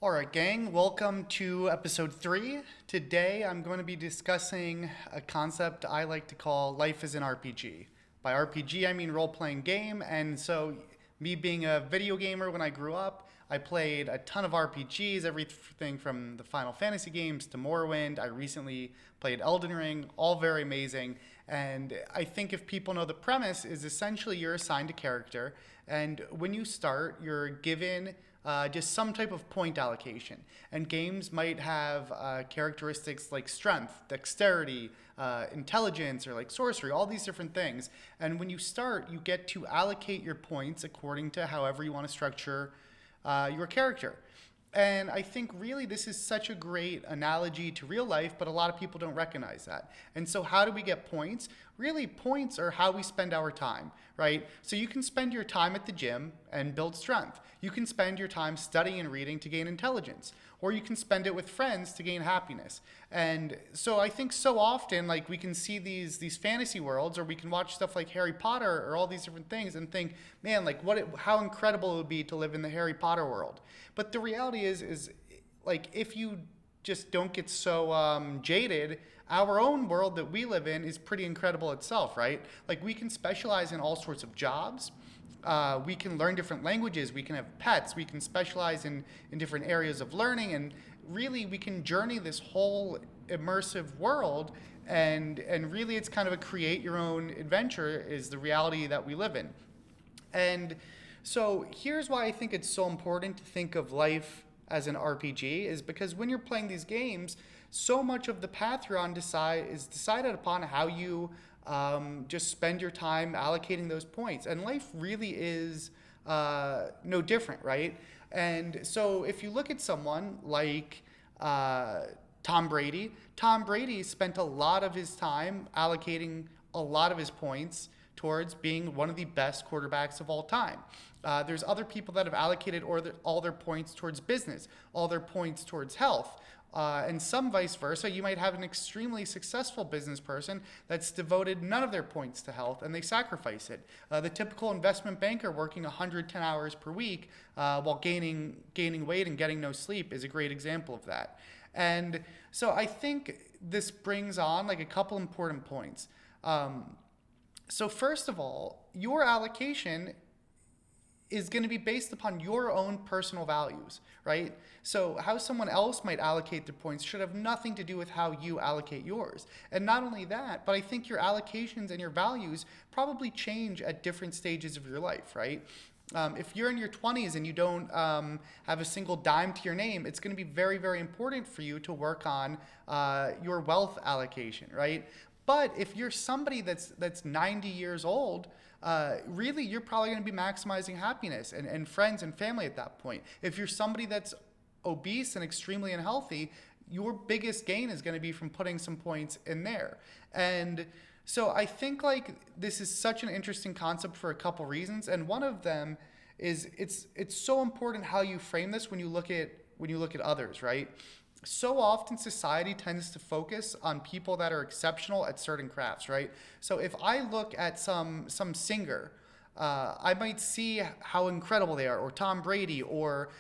All right, gang, welcome to episode 3. Today I'm going to be discussing a concept I like to call life as an RPG. By RPG, I mean role playing game, and so me being a video gamer when I grew up, I played a ton of RPGs, everything from the Final Fantasy games to Morrowind. I recently played Elden Ring, all very amazing. And I think if people know the premise, is essentially you're assigned a character, and when you start, you're given just some type of point allocation. And games might have characteristics like strength, dexterity, intelligence, or like sorcery, all these different things. And when you start, you get to allocate your points according to however you want to structure your character. And I think really this is such a great analogy to real life, but a lot of people don't recognize that. And so, how do we get points? Really, points are how we spend our time, right? So, you can spend your time at the gym and build strength. You can spend your time studying and reading to gain intelligence, or you can spend it with friends to gain happiness. And so, I think so often, like we can see these fantasy worlds, or we can watch stuff like Harry Potter or all these different things, and think, man, like how incredible it would be to live in the Harry Potter world. But the reality is like if you just don't get so jaded, our own world that we live in is pretty incredible itself, right? Like we can specialize in all sorts of jobs. We can learn different languages. We can have pets. We can specialize in different areas of learning, and really we can journey this whole immersive world. And really, it's kind of a create your own adventure is the reality that we live in. And so here's why I think it's so important to think of life as an RPG is because when you're playing these games, so much of the path you're on is decided upon how you just spend your time allocating those points. And life really is no different, right? And so if you look at someone like Tom Brady spent a lot of his time allocating a lot of his points towards being one of the best quarterbacks of all time. There's other people that have allocated all their points towards business, all their points towards health, and some vice versa. You might have an extremely successful business person that's devoted none of their points to health and they sacrifice it. The typical investment banker working 110 hours per week while gaining weight and getting no sleep is a great example of that. And so I think this brings on like a couple important points. So first of all, your allocation is going to be based upon your own personal values, right? So how someone else might allocate their points should have nothing to do with how you allocate yours. And not only that, but I think your allocations and your values probably change at different stages of your life, right? If you're in your 20s and you don't have a single dime to your name, it's going to be very, very important for you to work on your wealth allocation, right? But if you're somebody that's 90 years old, really you're probably going to be maximizing happiness and friends and family at that point. If you're somebody that's obese and extremely unhealthy, your biggest gain is going to be from putting some points in there. And so I think like this is such an interesting concept for a couple reasons, and one of them is it's so important how you frame this when you look at others, right? So often society tends to focus on people that are exceptional at certain crafts, right? So if I look at some singer, I might see how incredible they are, or Tom Brady, or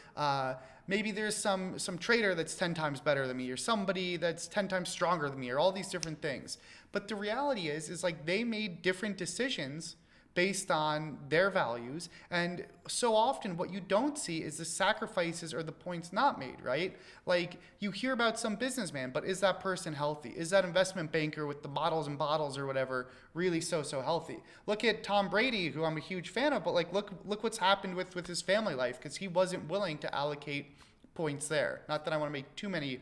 maybe there's some trader that's 10 times better than me, or somebody that's 10 times stronger than me, or all these different things. But the reality is like they made different decisions based on their values. And so often what you don't see is the sacrifices or the points not made, right? Like you hear about some businessman, but is that person healthy? Is that investment banker with the bottles and bottles or whatever really so healthy? Look at Tom Brady, who I'm a huge fan of, but like look what's happened with his family life because he wasn't willing to allocate points there. Not that I want to make too many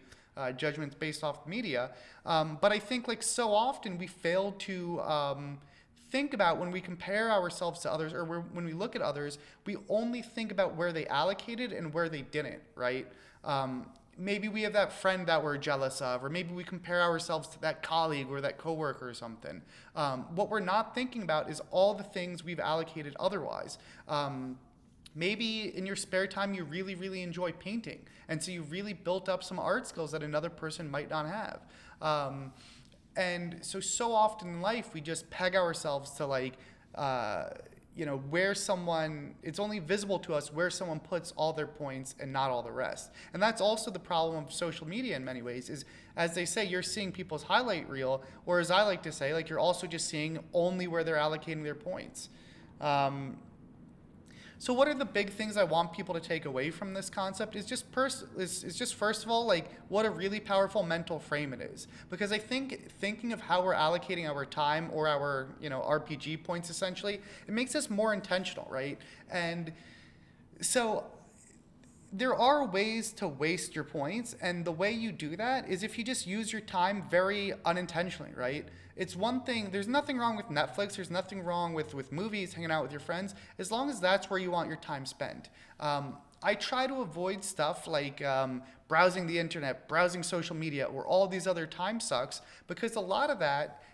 judgments based off media, but I think like so often we fail to think about when we compare ourselves to others or when we look at others, we only think about where they allocated and where they didn't, right? Maybe we have that friend that we're jealous of, or maybe we compare ourselves to that colleague or that coworker or something. What we're not thinking about is all the things we've allocated otherwise. Maybe in your spare time you really, really enjoy painting, and so you really built up some art skills that another person might not have. And so often in life, we just peg ourselves to like, where someone, it's only visible to us where someone puts all their points and not all the rest. And that's also the problem of social media in many ways, is as they say, you're seeing people's highlight reel, or as I like to say, like, you're also just seeing only where they're allocating their points. So what are the big things I want people to take away from this concept is just first of all, like, what a really powerful mental frame it is. Because I think thinking of how we're allocating our time or our, RPG points essentially, it makes us more intentional, right? And so there are ways to waste your points, and the way you do that is if you just use your time very unintentionally, right? It's one thing, there's nothing wrong with Netflix, there's nothing wrong with movies, hanging out with your friends, as long as that's where you want your time spent. I try to avoid stuff like browsing the internet, browsing social media, or all these other time sucks, because a lot of that,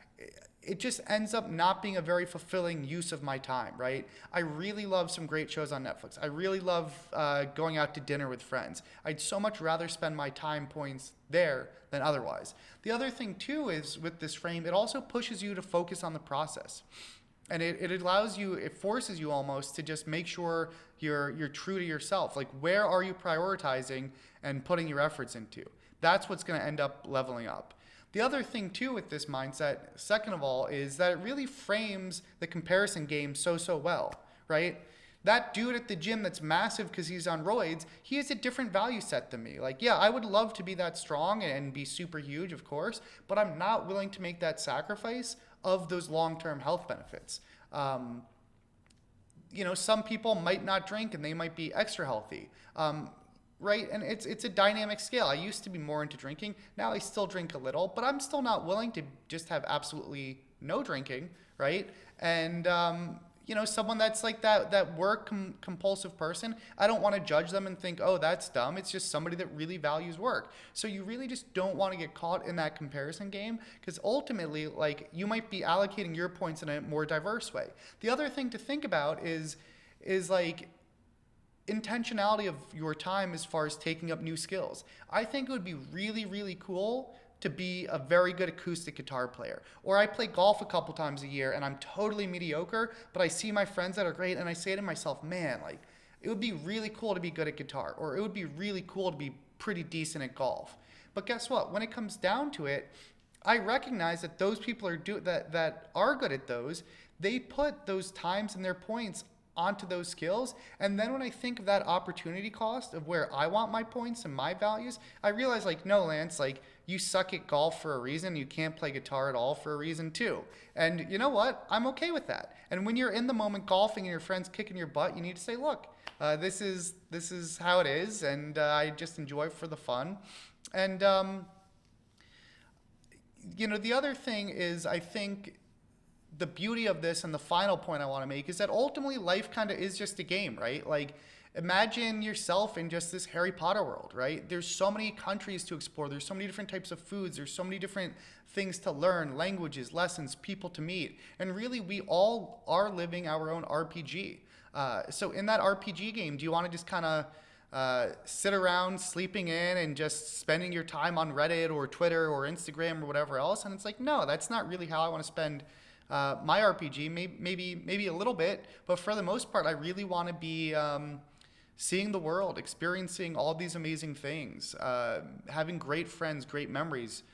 it just ends up not being a very fulfilling use of my time, right? I really love some great shows on Netflix. I really love going out to dinner with friends. I'd so much rather spend my time points there than otherwise. The other thing too is with this frame, it also pushes you to focus on the process. And it allows you, it forces you almost to just make sure you're true to yourself. Like, where are you prioritizing and putting your efforts into? That's what's gonna end up leveling up. The other thing too with this mindset, second of all, is that it really frames the comparison game so well, right? That dude at the gym that's massive because he's on roids, he has a different value set than me. Like, yeah, I would love to be that strong and be super huge, of course, but I'm not willing to make that sacrifice of those long-term health benefits. Some people might not drink and they might be extra healthy. Right? And it's a dynamic scale. I used to be more into drinking. Now I still drink a little, but I'm still not willing to just have absolutely no drinking, right? And, someone that's like that work compulsive person, I don't want to judge them and think, oh, that's dumb. It's just somebody that really values work. So you really just don't want to get caught in that comparison game, because ultimately, like, you might be allocating your points in a more diverse way. The other thing to think about is like, intentionality of your time as far as taking up new skills. I think it would be really, really cool to be a very good acoustic guitar player. Or I play golf a couple times a year and I'm totally mediocre, but I see my friends that are great and I say to myself, man, like, it would be really cool to be good at guitar, or it would be really cool to be pretty decent at golf. But guess what? When it comes down to it, I recognize that those people that are good at those, they put those times and their points onto those skills. And then when I think of that opportunity cost of where I want my points and my values, I realize, like, no, Lance, like, you suck at golf for a reason. You can't play guitar at all for a reason too. And you know what? I'm okay with that. And when you're in the moment golfing and your friend's kicking your butt, you need to say, look, this is how it is. And I just enjoy it for the fun. And, the other thing is, I think, the beauty of this, and the final point I want to make, is that ultimately life kind of is just a game, right? Like, imagine yourself in just this Harry Potter world, right? There's so many countries to explore. There's so many different types of foods. There's so many different things to learn, languages, lessons, people to meet. And really, we all are living our own RPG. So in that RPG game, do you want to just kind of sit around sleeping in and just spending your time on Reddit or Twitter or Instagram or whatever else? And it's like, no, that's not really how I want to spend my RPG. Maybe a little bit, but for the most part, I really want to be seeing the world, experiencing all these amazing things, having great friends, great memories,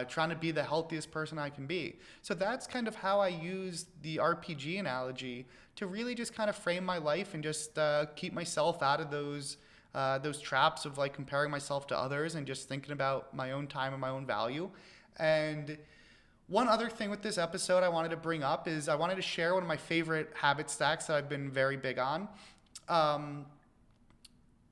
trying to be the healthiest person I can be. So that's kind of how I use the RPG analogy to really just kind of frame my life and just keep myself out of those traps of, like, comparing myself to others and just thinking about my own time and my own value. And one other thing with this episode I wanted to bring up is I wanted to share one of my favorite habit stacks that I've been very big on.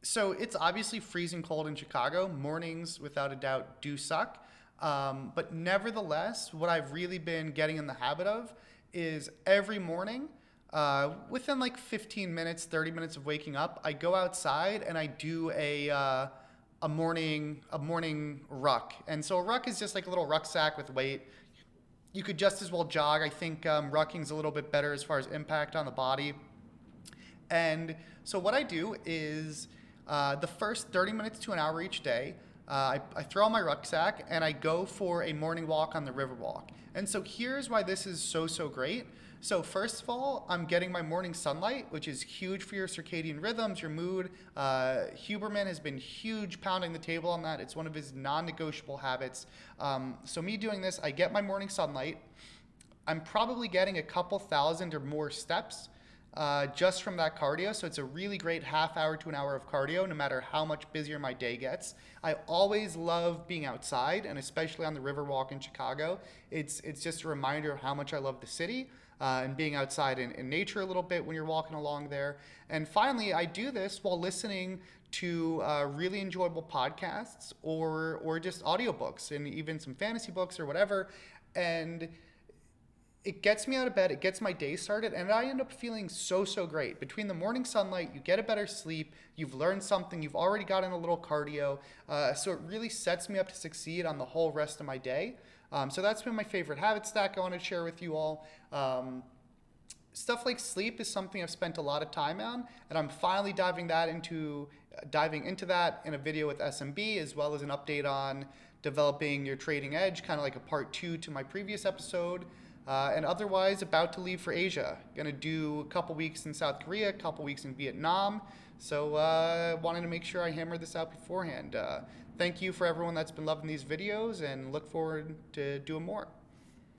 So it's obviously freezing cold in Chicago. Mornings, without a doubt, do suck. But nevertheless, what I've really been getting in the habit of is every morning, within like 15 minutes, 30 minutes of waking up, I go outside and I do a morning ruck. And so a ruck is just like a little rucksack with weight. You could just as well jog. I think rucking's a little bit better as far as impact on the body. And so what I do is the first 30 minutes to an hour each day, I throw on my rucksack and I go for a morning walk on the Riverwalk. And so here's why this is so great. So first of all, I'm getting my morning sunlight, which is huge for your circadian rhythms, your mood. Huberman has been huge pounding the table on that. It's one of his non-negotiable habits. So me doing this, I get my morning sunlight. I'm probably getting a couple thousand or more steps just from that cardio. So it's a really great half hour to an hour of cardio, no matter how much busier my day gets. I always love being outside, and especially on the Riverwalk in Chicago. It's just a reminder of how much I love the city. And being outside in nature a little bit when you're walking along there. And finally, I do this while listening to really enjoyable podcasts or just audiobooks and even some fantasy books or whatever. And it gets me out of bed, it gets my day started, and I end up feeling so great. Between the morning sunlight, you get a better sleep, you've learned something, you've already gotten a little cardio, so it really sets me up to succeed on the whole rest of my day. So that's been my favorite habit stack I want to share with you all. Stuff like sleep is something I've spent a lot of time on, and I'm finally diving into that in a video with SMB, as well as an update on developing your trading edge, kind of like a part 2 to my previous episode. And otherwise, about to leave for Asia. Gonna do a couple weeks in South Korea, a couple weeks in Vietnam. So wanted to make sure I hammered this out beforehand. Thank you for everyone that's been loving these videos, and look forward to doing more.